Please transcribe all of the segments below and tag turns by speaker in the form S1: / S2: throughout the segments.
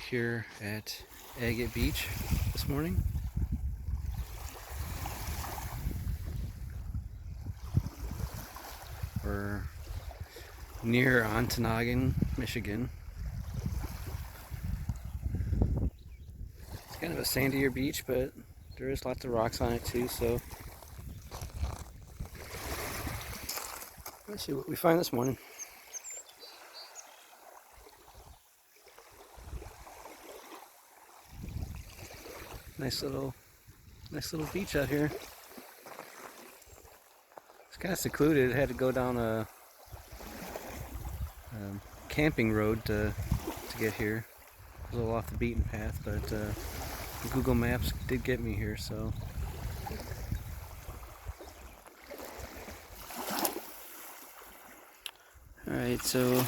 S1: here at Agate Beach this morning. We're near Ontonagon, Michigan. It's kind of a sandier beach, but there is lots of rocks on it too, so let's see what we find this morning. Nice little beach out here. It's kind of secluded. It had to go down a camping road to get here. A little off the beaten path, but Google Maps did get me here, so. Alright, so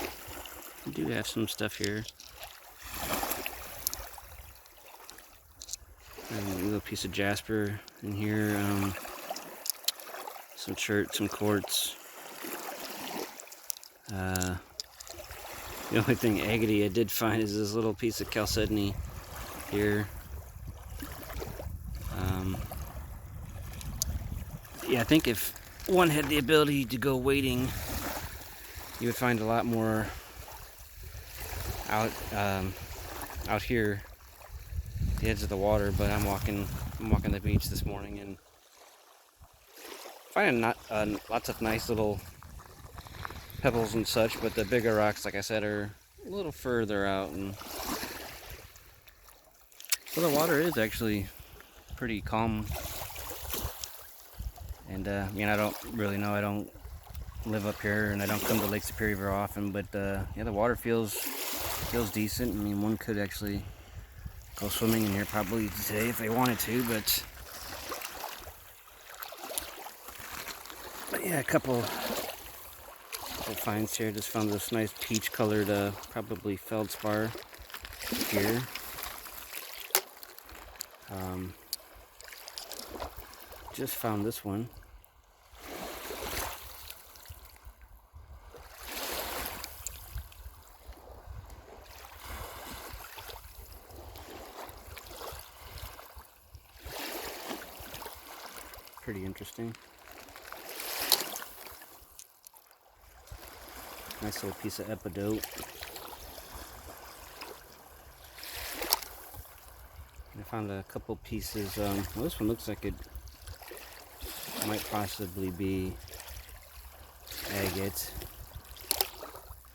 S1: we do have some stuff here. A little piece of jasper in here, some chert, some quartz. The only thing agate I did find is this little piece of chalcedony here. Yeah, I think if one had the ability to go wading, you would find a lot more out here, the edge of the water. But I'm walking the beach this morning and finding lots of nice little pebbles and such, but the bigger rocks, like I said, are a little further out, and so the water is actually pretty calm. And I mean, I don't really know, I don't live up here and I don't come to Lake Superior very often, but yeah, the water feels decent. I mean, one could actually go swimming in here probably today if they wanted to, but yeah, a couple finds here. Just found this nice peach colored probably feldspar here. Just found this one. Pretty interesting. Nice little piece of epidote. I found a couple pieces. Well, this one looks like it might possibly be agate.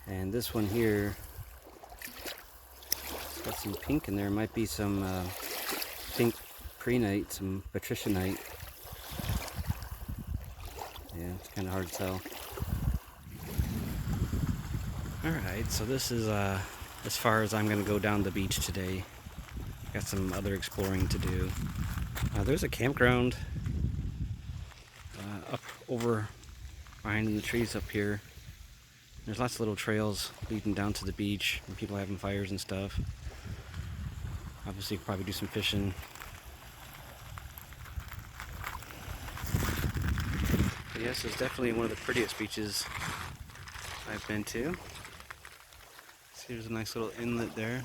S1: And this one here, it's got some pink in there. It might be some pink prehnite, some patricianite. Yeah, it's kind of hard to tell. Alright, so this is as far as I'm going to go down the beach today. Got some other exploring to do. There's a campground up over behind the trees up here. There's lots of little trails leading down to the beach, and people having fires and stuff. Obviously, probably do some fishing. But yes, it's definitely one of the prettiest beaches I've been to. See, there's a nice little inlet there.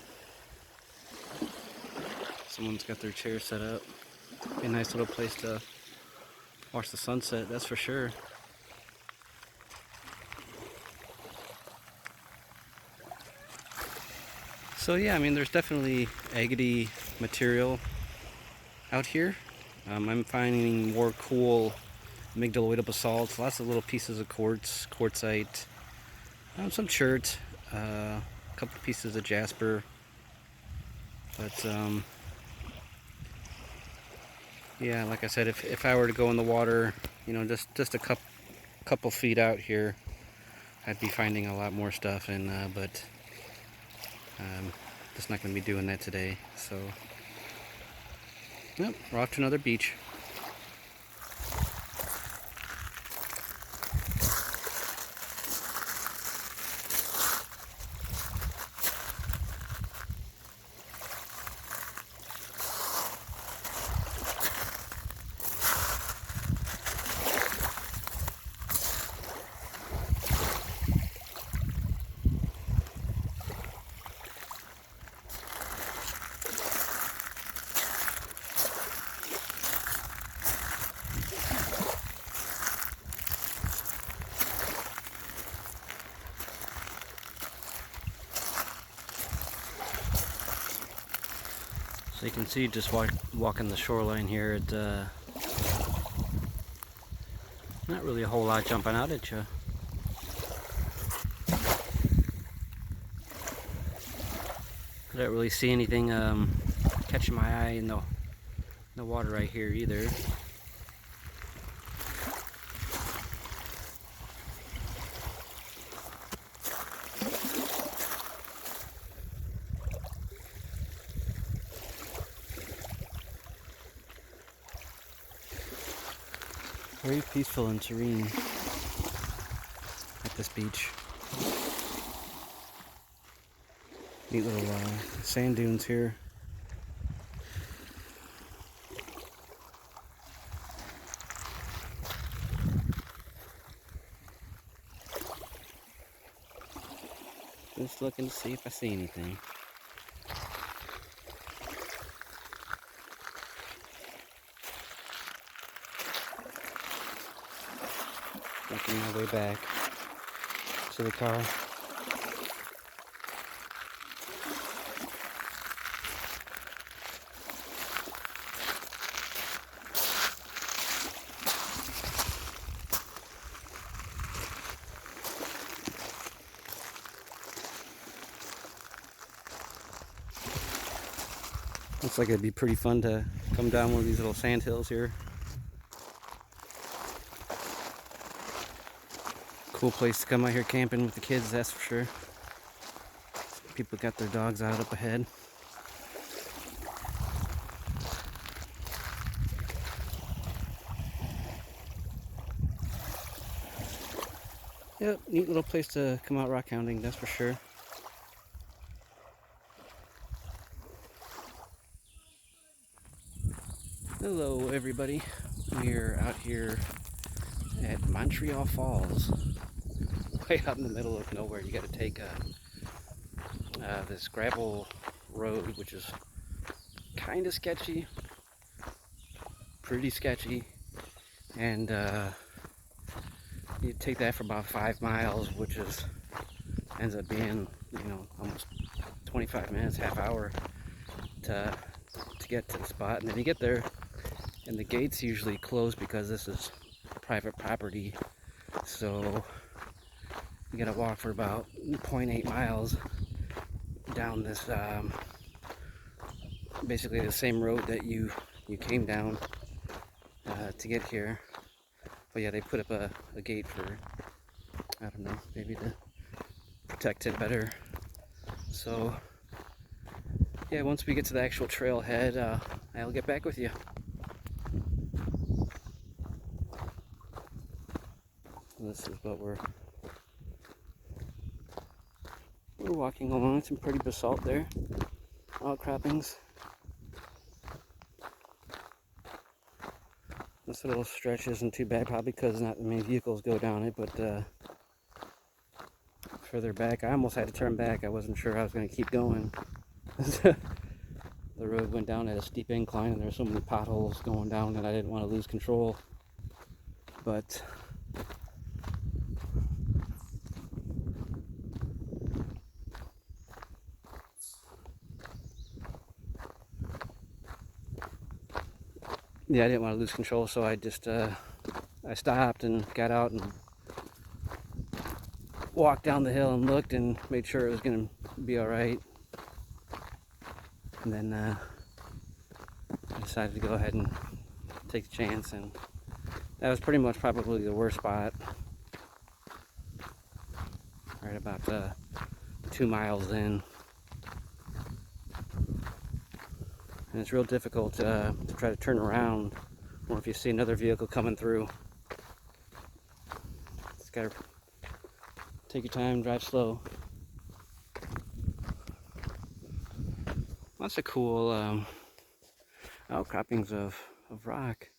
S1: Someone's got their chair set up. Be a nice little place to watch the sunset, that's for sure. So yeah, I mean, there's definitely agate material out here. I'm finding more cool amygdaloidal basalts, lots of little pieces of quartz, quartzite, some chert, a couple of pieces of jasper, but yeah, like I said, if I were to go in the water, you know, just a couple feet out here, I'd be finding a lot more stuff, and but just not going to be doing that today. So, yep, we're off to another beach. So you can see just walking the shoreline here, not really a whole lot jumping out at you. I don't really see anything catching my eye in the water right here either. Very peaceful and serene at this beach. Neat little sand dunes here. Just looking to see if I see anything. Making my way back to the car. Looks like it'd be pretty fun to come down one of these little sand hills here. Cool place to come out here camping with the kids, that's for sure. People got their dogs out up ahead. Yep, neat little place to come out rockhounding, that's for sure. Hello everybody, we're out here at Montreal Falls, way out in the middle of nowhere. You got to take this gravel road, which is kind of sketchy, pretty sketchy, and you take that for about 5 miles, which ends up being, you know, almost 25 minutes, half hour to get to the spot. And then you get there and the gates usually close because this is private property, so you gotta walk for about 0.8 miles down this basically the same road that you came down to get here. But yeah, they put up a gate for, I don't know, maybe to protect it better. So yeah, once we get to the actual trailhead, I'll get back with you. This is what we're walking along. Some pretty basalt there, outcroppings. This little stretch isn't too bad, probably because not many vehicles go down it, but further back, I almost had to turn back. I wasn't sure I was going to keep going. The road went down at a steep incline, and there were so many potholes going down that I didn't want to lose control. But yeah, I didn't want to lose control, so I just I stopped and got out and walked down the hill and looked and made sure it was going to be all right. And then I decided to go ahead and take the chance, and that was pretty much probably the worst spot. Right about 2 miles in. And it's real difficult to try to turn around, or if you see another vehicle coming through. Just gotta take your time, drive slow. Lots of cool outcroppings of rock.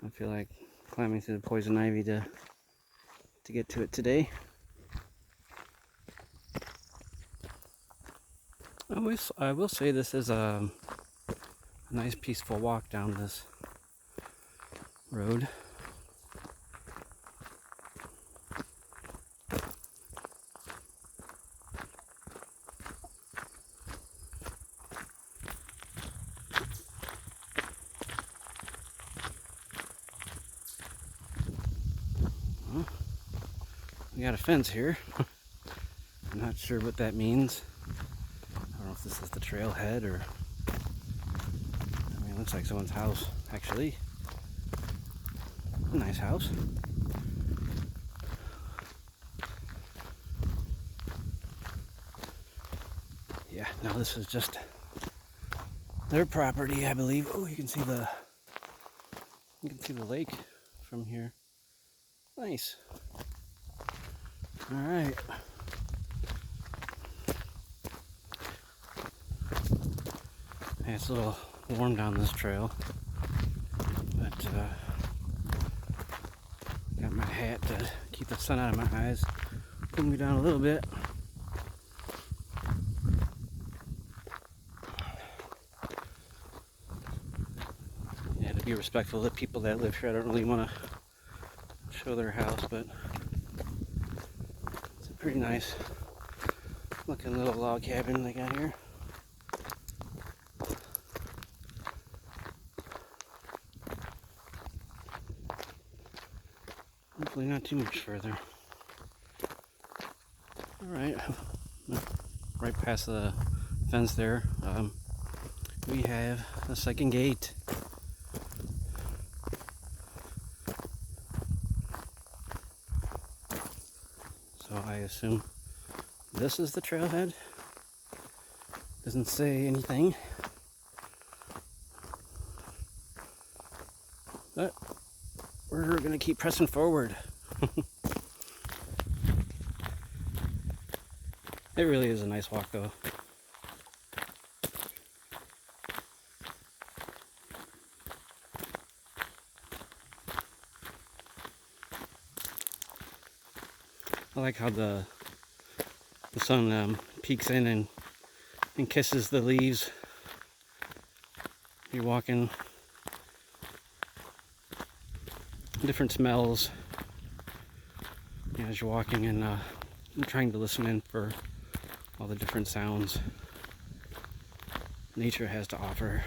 S1: I feel like climbing through the poison ivy to get to it today. I will say this is a nice peaceful walk down this road. We got a fence here. I'm not sure what that means. I don't know if this is the trailhead or... I mean, it looks like someone's house, actually. A nice house. Yeah, no, this is just their property, I believe. Oh, you can see the lake from here. Nice. All right. Yeah, it's a little warm down this trail, but got my hat to keep the sun out of my eyes. Pull me down a little bit. Yeah, to be respectful of the people that live here, I don't really want to show their house, but it's a pretty nice looking little log cabin they got here. Hopefully not too much further. Alright, right past the fence there, we have a second gate. So I assume this is the trailhead. Doesn't say anything. But we're going to keep pressing forward. It really is a nice walk, though. I like how the sun peeks in and kisses the leaves. You're walking. Different smells as you're walking, and I'm trying to listen in for all the different sounds nature has to offer,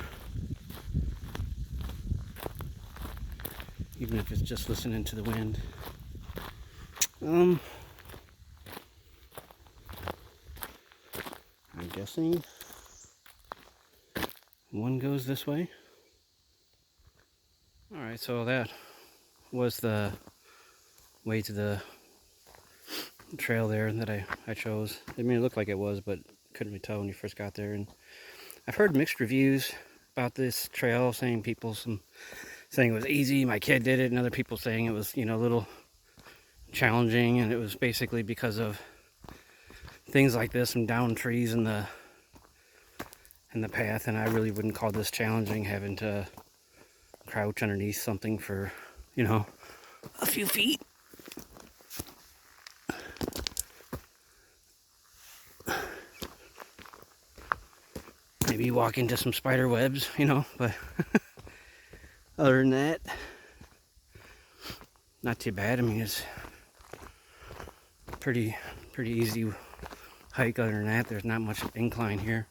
S1: even if it's just listening to the wind. I'm guessing one goes this way. Alright, so that was the way to the trail there that I chose. I mean, it looked like it was, but couldn't really tell when you first got there. And I've heard mixed reviews about this trail, saying saying it was easy, my kid did it, and other people saying it was, a little challenging, and it was basically because of things like this, some downed trees in the path. And I really wouldn't call this challenging, having to crouch underneath something for a few feet. Maybe walk into some spider webs, but other than that, not too bad. I mean, it's pretty easy hike. Other than that, there's not much incline here.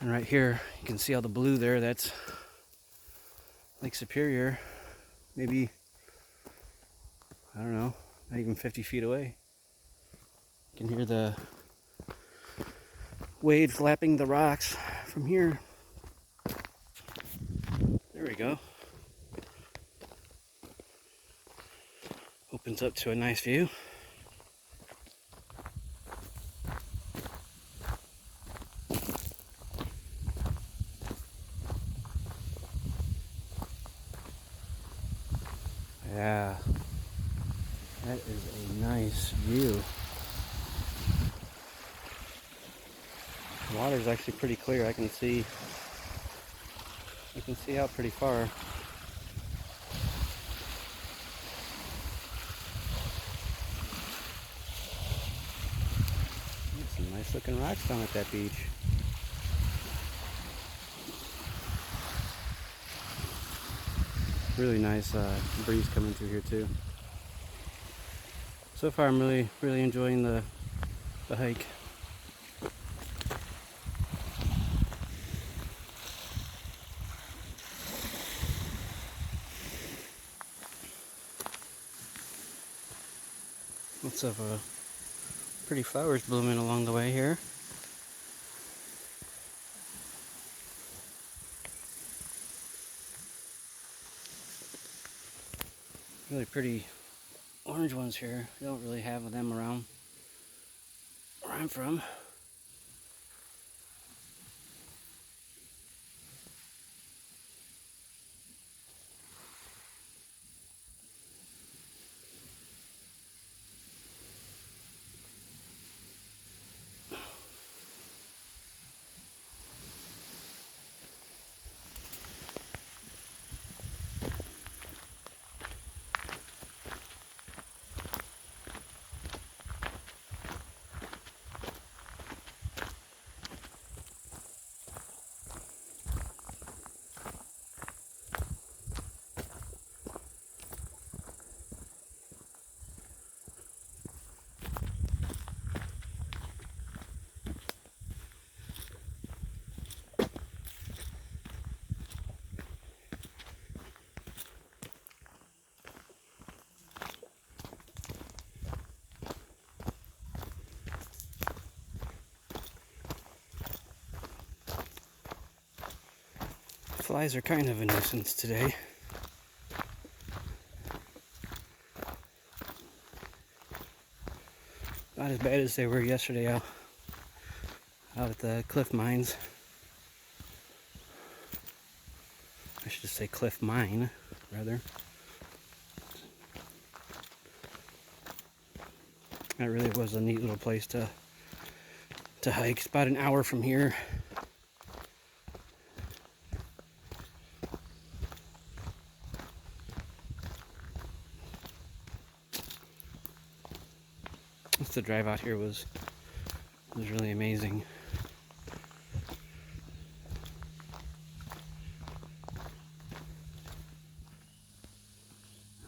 S1: And right here, you can see all the blue there. That's Lake Superior. Maybe, I don't know, not even 50 feet away. You can hear the waves lapping the rocks from here. There we go. Opens up to a nice view. Yeah, that is a nice view. The water's actually pretty clear. I can see out pretty far. There's some nice looking rocks down at that beach. Really nice breeze coming through here too. So far I'm really enjoying the hike. Lots of pretty flowers blooming along the way here. Really pretty orange ones here. We don't really have them around where I'm from. Flies are kind of a nuisance today. Not as bad as they were yesterday out at the cliff mines. I should just say cliff mine, rather. That really was a neat little place to hike. It's about an hour from here. The drive out here was really amazing.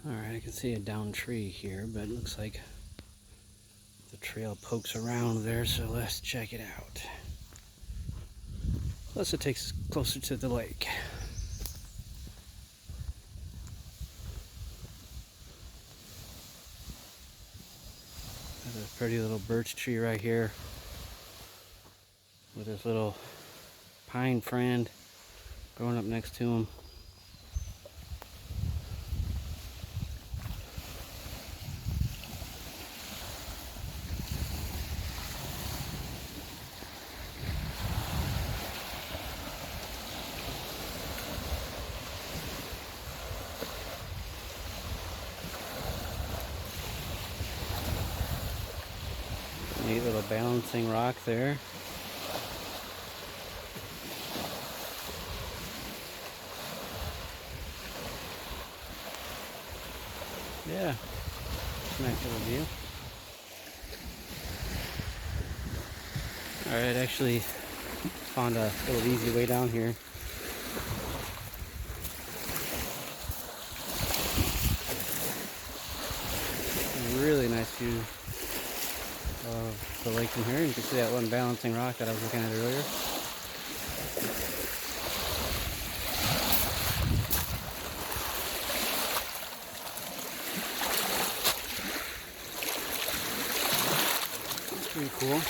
S1: Alright, I can see a downed tree here, but it looks like the trail pokes around there, so let's check it out. Plus it takes us closer to the lake. There's a pretty little birch tree right here with this little pine friend growing up next to him. Neat little balancing rock there. Yeah, nice little view. Alright, actually found a little easy way down here. Really nice view of the lake from here. You can see that one balancing rock that I was looking at earlier. That's pretty cool.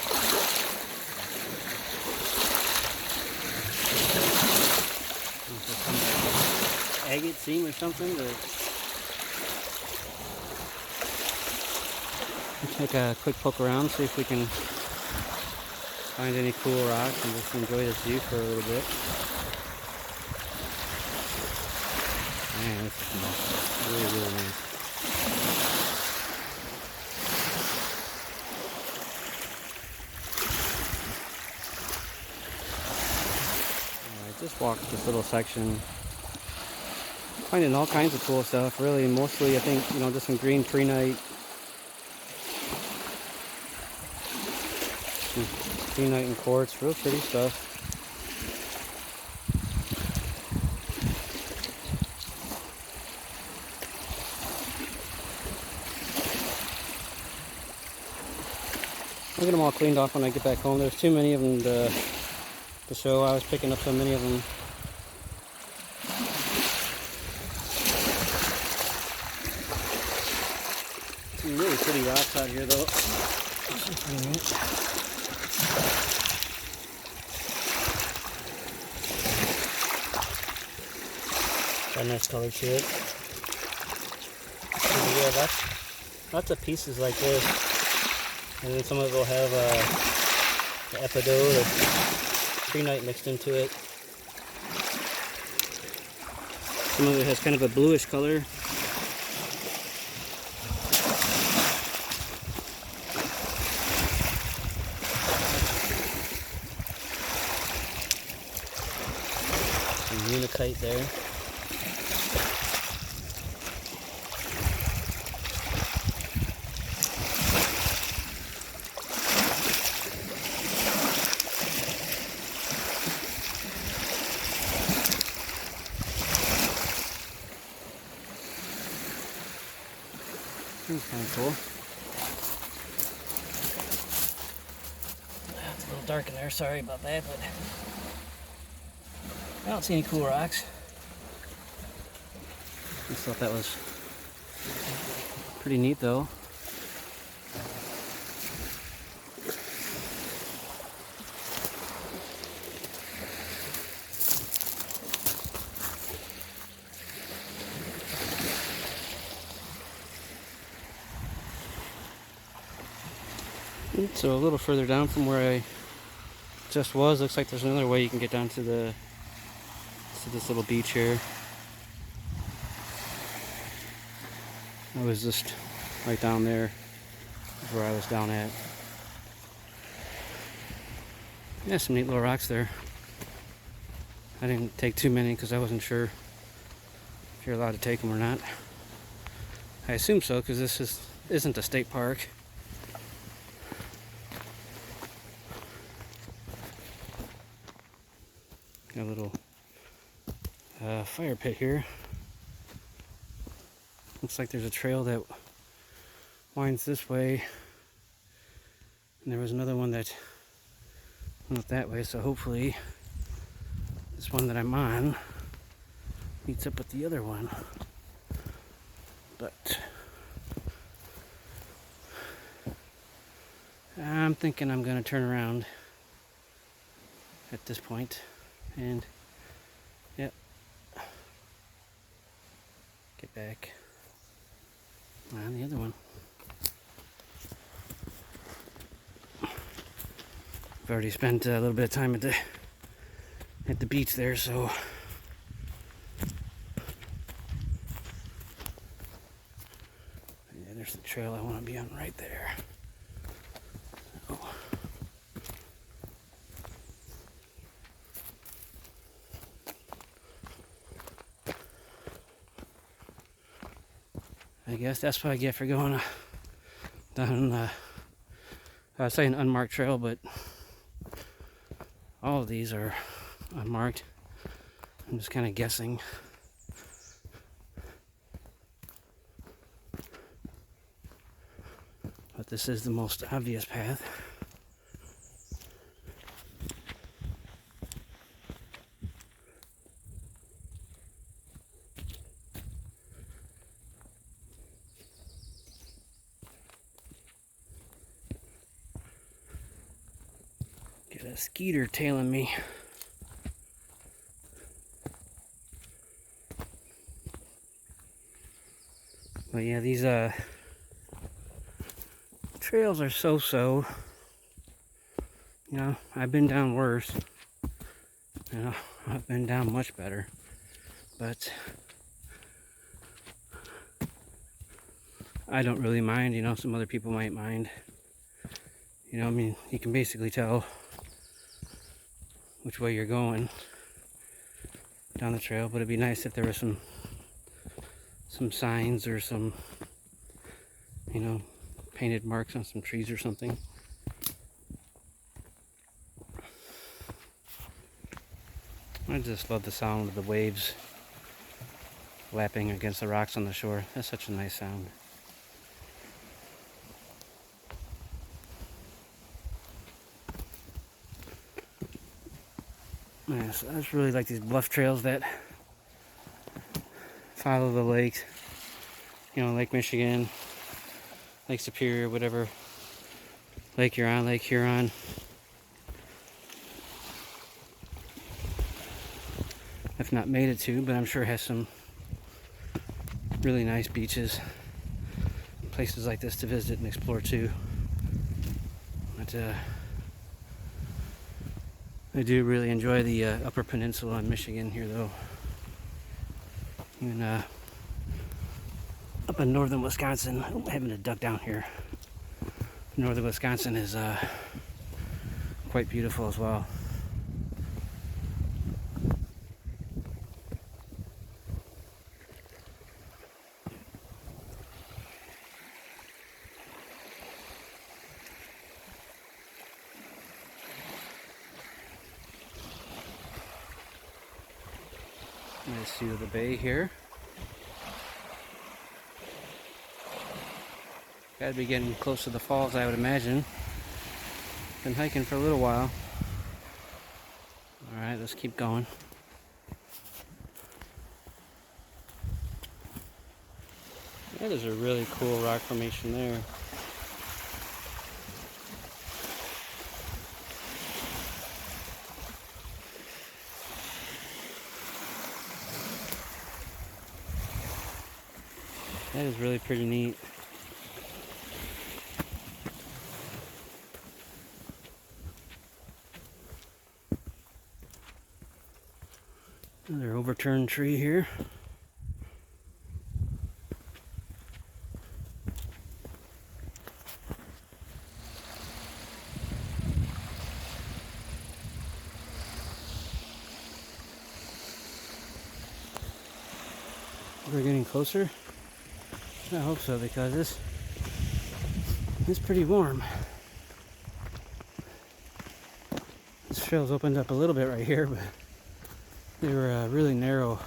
S1: Agate seam or something. Take a quick poke around, see if we can find any cool rocks and just enjoy this view for a little bit. Man, this is nice. Really, really nice. Alright, just walked this little section. Finding all kinds of cool stuff, really. Mostly, I think, just some green prehnite. Keweenaw and quartz, real pretty stuff. I'll get them all cleaned off when I get back home. There's too many of them to show. I was picking up so many of them. Some really pretty rocks out here though. This is pretty neat. Got a nice color to it. So yeah, lots of pieces like this. And then some of it will have the epidote or keweenaw mixed into it. Some of it has kind of a bluish color. Some unakite there. That's kind of cool. It's a little dark in there, sorry about that, but I don't see any cool rocks. Just thought that was pretty neat though. So a little further down from where I just was, looks like there's another way you can get down to this little beach here. I was just right down there where I was down at. Yeah, some neat little rocks there. I didn't take too many because I wasn't sure if you're allowed to take them or not. I assume so because this isn't a state park. Got a little fire pit here. Looks like there's a trail that winds this way, and there was another one that went that way, so hopefully this one that I'm on meets up with the other one. But I'm thinking I'm going to turn around at this point and yep, get back on the other one. I've already spent a little bit of time at the beach there, so yeah, there's the trail I want to be on right there. So. I guess that's what I get for going down, I was saying unmarked trail, but all of these are unmarked. I'm just kind of guessing. But this is the most obvious path. Got a skeeter tailing me. But yeah, these trails are so-so. You know, I've been down worse. You know, I've been down much better. But I don't really mind, you know, some other people might mind. You know, I mean, you can basically tell which way you're going down the trail, but it'd be nice if there was some signs or some, you know, painted marks on some trees or something. I just love the sound of the waves lapping against the rocks on the shore. That's such a nice sound. Yeah, so I just really like these bluff trails that follow the lakes. You know, Lake Michigan, Lake Superior, whatever lake you're on, Lake Huron. I've not made it to, but I'm sure it has some really nice beaches, places like this to visit and explore too. But I do really enjoy the Upper Peninsula in Michigan here, though. Even up in northern Wisconsin, I'm having to duck down here. Northern Wisconsin is quite beautiful as well. Nice view of the bay here. Gotta be getting close to the falls, I would imagine. Been hiking for a little while. Alright, let's keep going. That is a really cool rock formation there. That is really pretty neat. Another overturned tree here. We're getting closer. I hope so, because it's pretty warm. This trail's opened up a little bit right here, but they were really narrow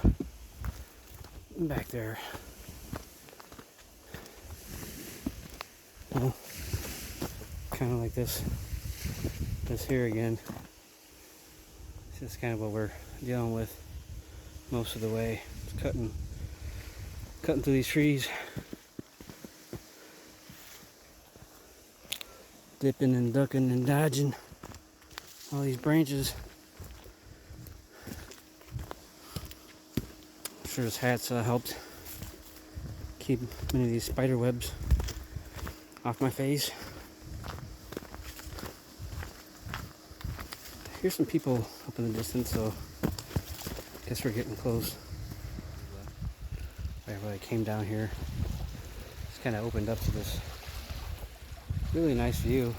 S1: back there. Well, kind of like this here again. This is kind of what we're dealing with most of the way. It's cutting through these trees. Dipping and ducking and dodging all these branches. I'm sure his hat's helped keep many of these spider webs off my face. Here's some people up in the distance, so I guess we're getting close. Right where I came down here, it's kind of opened up to this really nice view.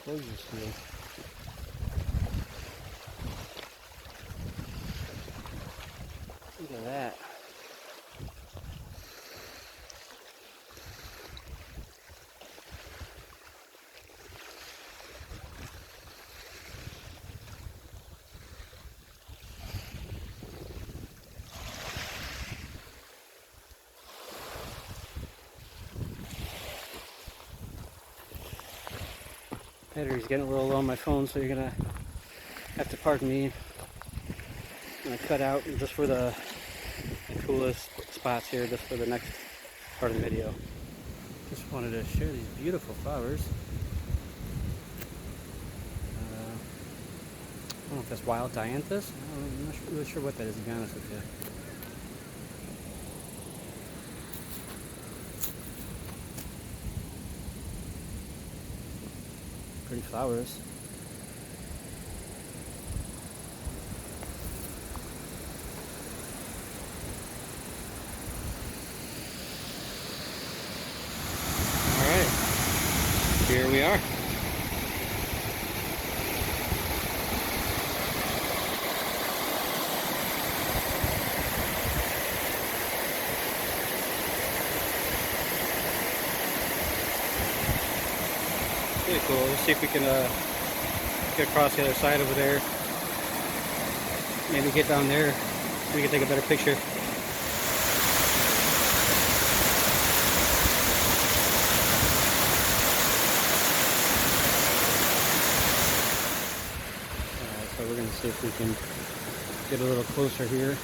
S1: Gorgeous view. Look at that. Battery's getting a little low on my phone, so you're gonna have to pardon me. I'm gonna cut out just for the coolest spots here, just for the next part of the video. Just wanted to share these beautiful flowers. I don't know if that's wild dianthus. I'm not really sure what that is, to be honest with you. Pretty flowers. All right, here we are. Really cool. Let's see if we can get across the other side over there. Maybe get down there so we can take a better picture. Alright, so we're going to see if we can get a little closer here.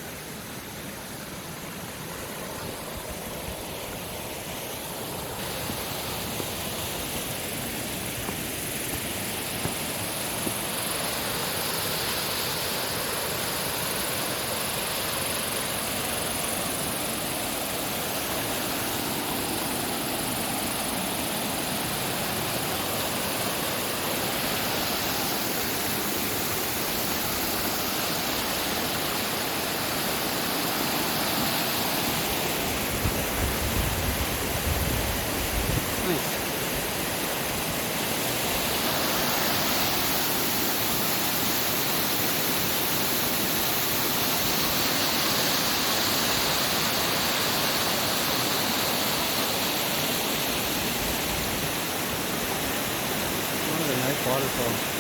S1: waterfall.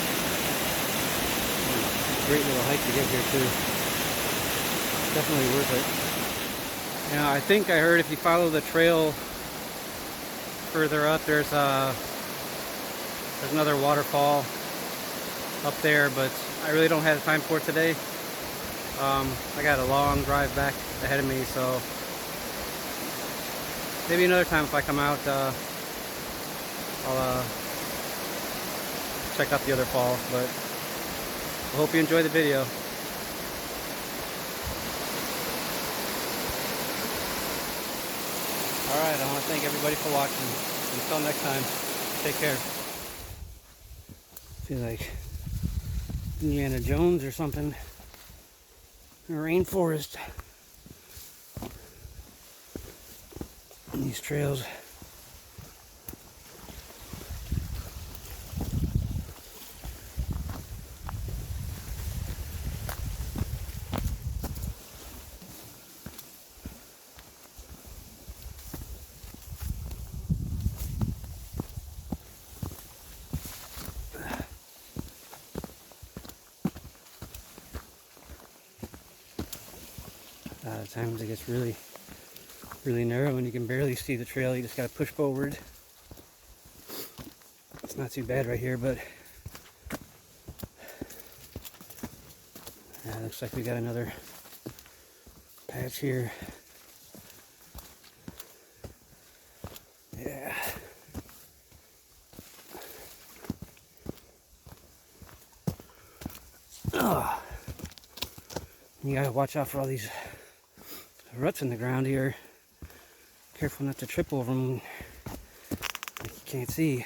S1: Great little hike to get here too. Definitely worth it. Now I think I heard if you follow the trail further up, there's another waterfall up there, but I really don't have time for it today. I got a long drive back ahead of me, so maybe another time if I come out, I'll check out the other falls. But I hope you enjoy the video. Alright, I want to thank everybody for watching. Until next time, take care. I feel like Indiana Jones or something. A rainforest. And these trails. A lot of times it gets really narrow and you can barely see the trail. You just gotta push forward. It's not too bad right here, but yeah, looks like we got another patch here. Yeah. Oh. You gotta watch out for all these ruts in the ground here. Careful not to trip over them. You can't see.